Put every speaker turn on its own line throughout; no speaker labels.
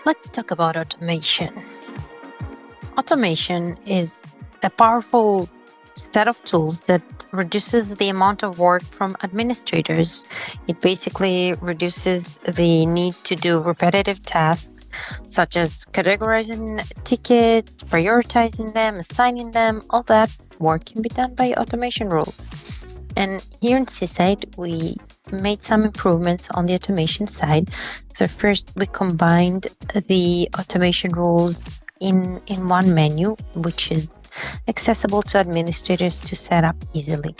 Let's talk about automation. Automation is a powerful set of tools that reduces the amount of work from administrators. It basically reduces the need to do repetitive tasks such as categorizing tickets, prioritizing them, assigning them. All that work can be done by automation rules. And here in SysAid, we made some improvements on the automation side. So first, we combined the automation rules in one menu, which is accessible to administrators to set up easily.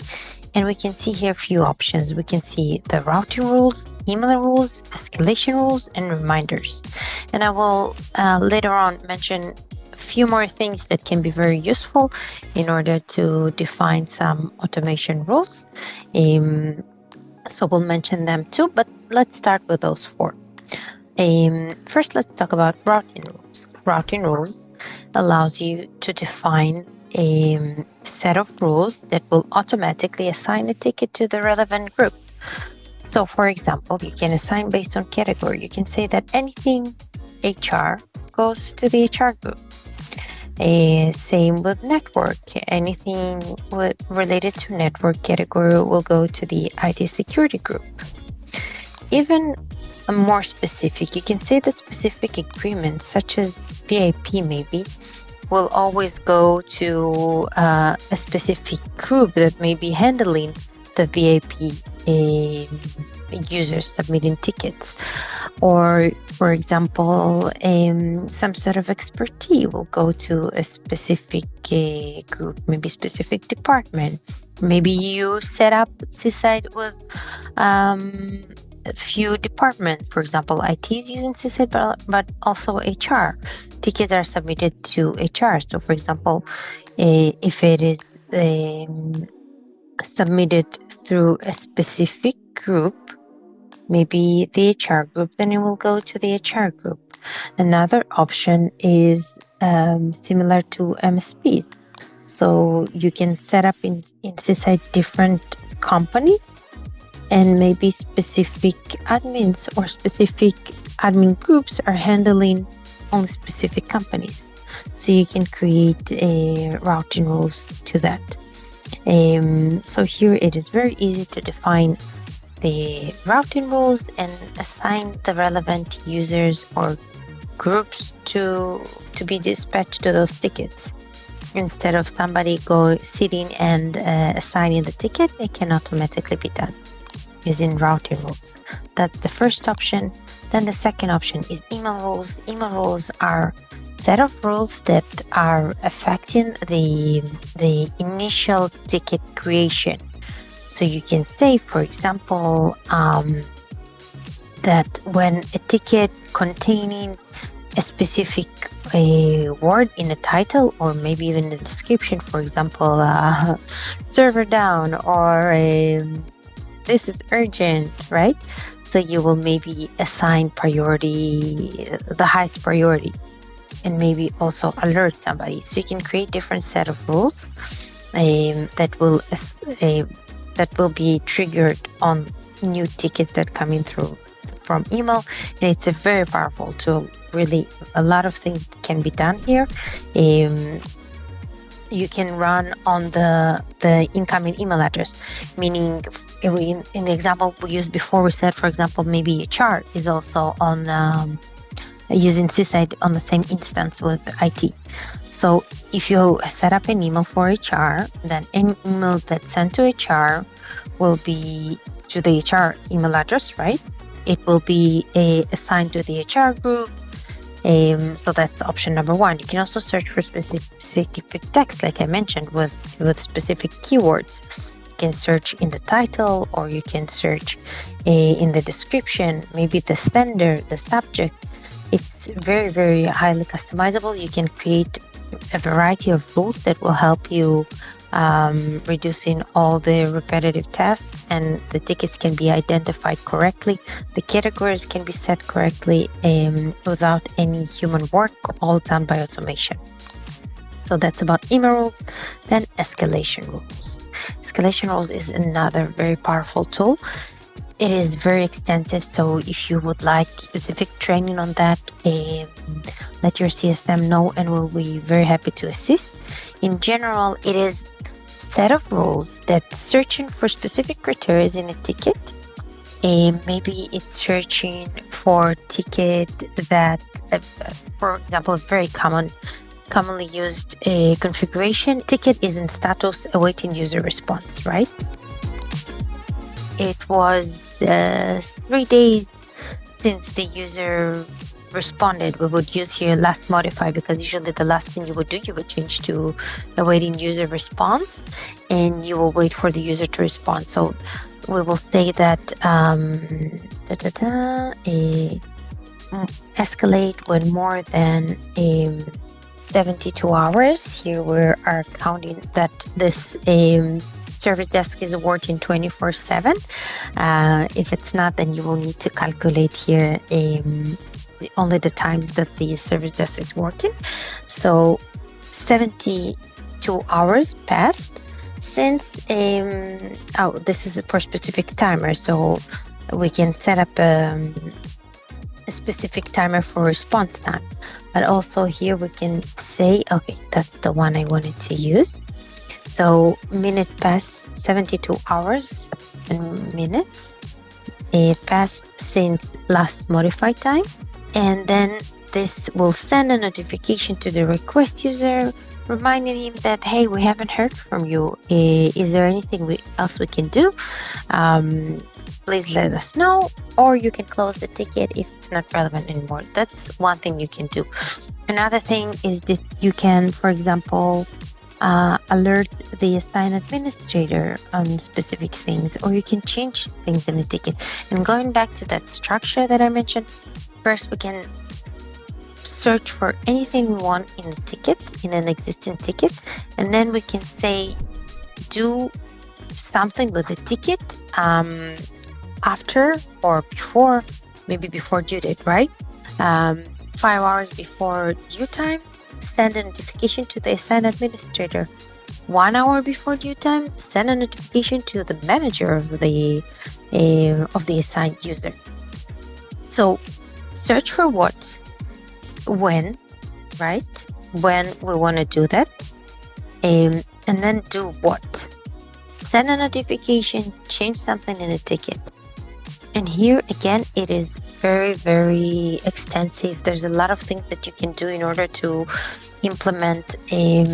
And we can see here a few options. We can see the routing rules, email rules, escalation rules, and reminders. And I will later on mention a few more things that can be very useful in order to define some automation rules. So we'll mention them too, but let's start with those four. First, let's talk about routing rules. Routing rules allows you to define a set of rules that will automatically assign a ticket to the relevant group. So, for example, you can assign based on category. You can say that anything HR goes to the HR group. Same with network. Anything related to network category will go to the IT security group. Even more specific, you can say that specific agreements such as VIP maybe will always go to a specific group that may be handling the VIP users submitting tickets. Or, for example, some sort of expertise will go to a specific group, maybe specific department. Maybe you set up SysAid with a few departments. For example, IT is using SysAid, but also HR. Tickets are submitted to HR. So, for example, if it is submitted through a specific group, maybe the HR group, then it will go to the HR group. Another option is similar to MSPs. So you can set up in SysAid different companies, and maybe specific admins or specific admin groups are handling only specific companies. So you can create routing rules to that. So here it is very easy to define the routing rules and assign the relevant users or groups to be dispatched to those tickets. Instead of somebody sitting and assigning the ticket, it can automatically be done using routing rules. That's the first option. Then the second option is email rules. Email rules are a set of rules that are affecting the initial ticket creation. So you can say, for example, that when a ticket containing a specific word in the title, or maybe even the description, for example, server down, or this is urgent, right? So you will maybe assign priority, the highest priority, and maybe also alert somebody. So you can create different set of rules that will be triggered on new tickets that come in through from email. And it's a very powerful tool. Really, a lot of things can be done here. You can run on the incoming email address, meaning in the example we used before, we said, for example, maybe HR is also on using SysAid on the same instance with IT. So if you set up an email for HR, then any email that's sent to HR will be to the HR email address, right? It will be assigned to the HR group. So that's option number one. You can also search for specific text, like I mentioned, with specific keywords. You can search in the title, or you can search in the description, maybe the sender, the subject. It's very, very highly customizable. You can create a variety of rules that will help you reducing all the repetitive tasks, and the tickets can be identified correctly. The categories can be set correctly without any human work, all done by automation. So that's about email rules. Then escalation rules. Escalation rules is another very powerful tool. It is very extensive, so if you would like specific training on that, let your CSM know and we'll be very happy to assist. In general, it is set of rules that searching for specific criteria in a ticket. Maybe it's searching for ticket that, for example, a very commonly used configuration ticket is in status awaiting user response, right? It was 3 days since the user responded. We would use here last modify, because usually the last thing you would do, you would change to awaiting user response and you will wait for the user to respond. So we will say that escalate when more than 72 hours. Here we are counting that this service desk is working 24/7. If it's not, then you will need to calculate here only the times that the service desk is working. So 72 hours passed since this is for specific timer, so we can set up a specific timer for response time. But also here we can say, okay, that's the one I wanted to use. So minute past 72 hours and minutes passed since last modified time. And then this will send a notification to the request user reminding him that, hey, we haven't heard from you. Is there anything else we can do? Please let us know, or you can close the ticket if it's not relevant anymore. That's one thing you can do. Another thing is that you can, for example, alert the assigned administrator on specific things, or you can change things in a ticket. And going back to that structure that I mentioned, first we can search for anything we want in a ticket, in an existing ticket, and then we can say do something with the ticket after or before, maybe before due date, right? 5 hours before due time, send a notification to the assigned administrator. 1 hour before due time, send a notification to the manager of the assigned user. So search for what, when, right? When we want to do that, and then do what? Send a notification, change something in a ticket. And here again, it is very, very extensive. There's a lot of things that you can do in order to implement a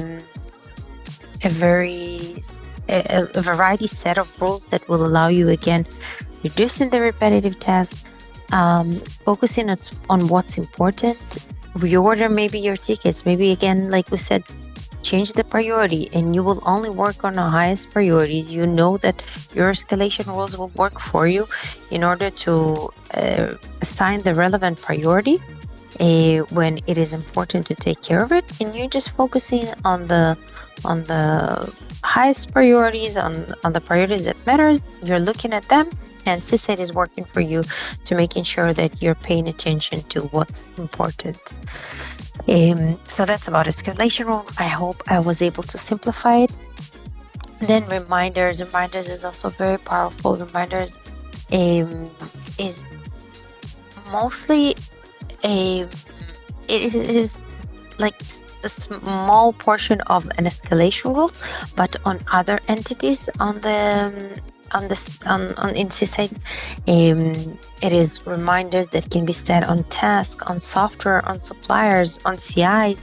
variety set of rules that will allow you, again, reducing the repetitive tasks, focusing on what's important, reorder maybe your tickets, maybe again, like we said, change the priority, and you will only work on the highest priorities. You know that your escalation rules will work for you in order to assign the relevant priority when it is important to take care of it, and you're just focusing on the highest priorities, on the priorities that matters. You're looking at them, and SysAid is working for you to making sure that you're paying attention to what's important. So that's about escalation rule. I hope I was able to simplify it. Then reminders is also very powerful. Reminders is mostly it is like a small portion of an escalation rule, but on other entities in SysAid, it is reminders that can be set on tasks, on software, on suppliers, on CIs,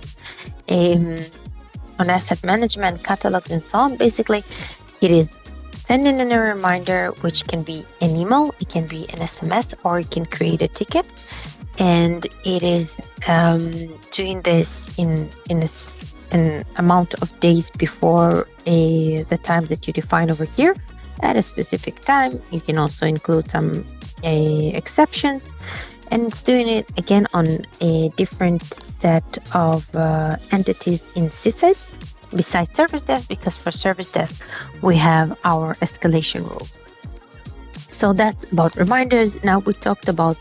on asset management, catalogs, and so on. Basically, it is sending in a reminder, which can be an email, it can be an SMS, or it can create a ticket. And it is doing this in an amount of days before the time that you define over here at a specific time. You can also include some exceptions, and it's doing it again on a different set of entities in SysAid besides service desk, because for service desk we have our escalation rules. So that's about reminders. Now we talked about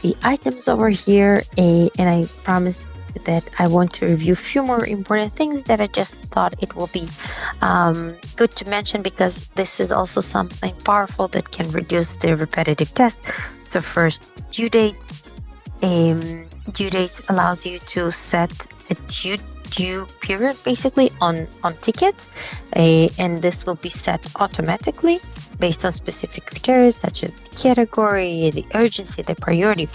the items over here, and I promise that I want to review a few more important things that I just thought it will be good to mention, because this is also something powerful that can reduce the repetitive tests. So first, due dates. Due dates allows you to set a due period basically on tickets, and this will be set automatically based on specific criteria such as the category, the urgency, the priority.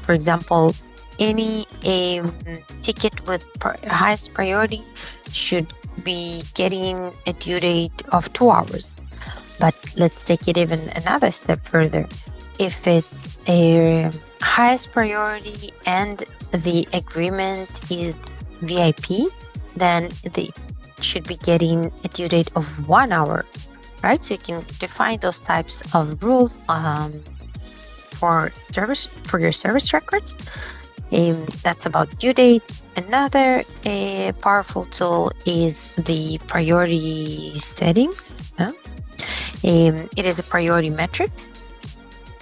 For example, any ticket with highest priority should be getting a due date of 2 hours. But let's take it even another step further. If it's a highest priority and the agreement is VIP, then they should be getting a due date of 1 hour, right? So you can define those types of rules for your service records. That's about due dates. Another powerful tool is the priority settings. It is a priority metrics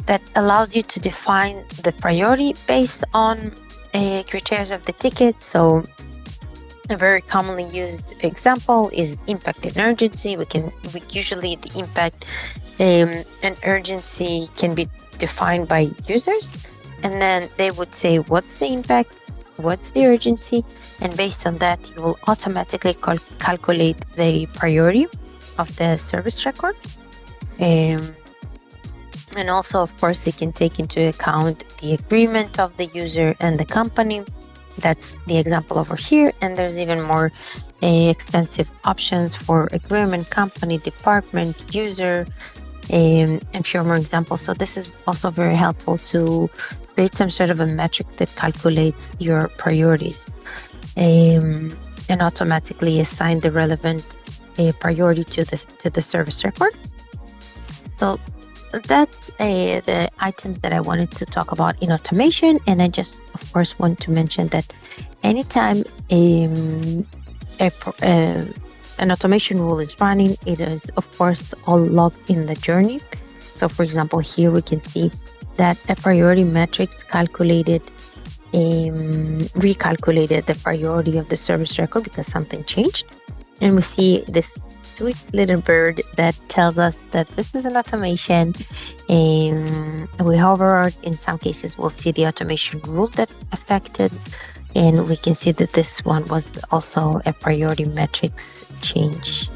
that allows you to define the priority based on criteria of the ticket. So a very commonly used example is impact and urgency. We usually the impact and urgency can be defined by users, and then they would say what's the impact, what's the urgency, and based on that you will automatically calculate the priority of the service record. And also, of course, you can take into account the agreement of the user and the company. That's the example over here. And there's even more extensive options for agreement, company, department, user, and few more examples. So this is also very helpful to create some sort of a metric that calculates your priorities and automatically assign the relevant priority to the service record. So that's the items that I wanted to talk about in automation. And I just, of course, want to mention that anytime an automation rule is running, it is, of course, all logged in the journey. So, for example, here we can see that a priority metrics recalculated the priority of the service record because something changed. And we see this sweet little bird that tells us that this is an automation. We hover, in some cases we'll see the automation rule that affected, and we can see that this one was also a priority metrics change.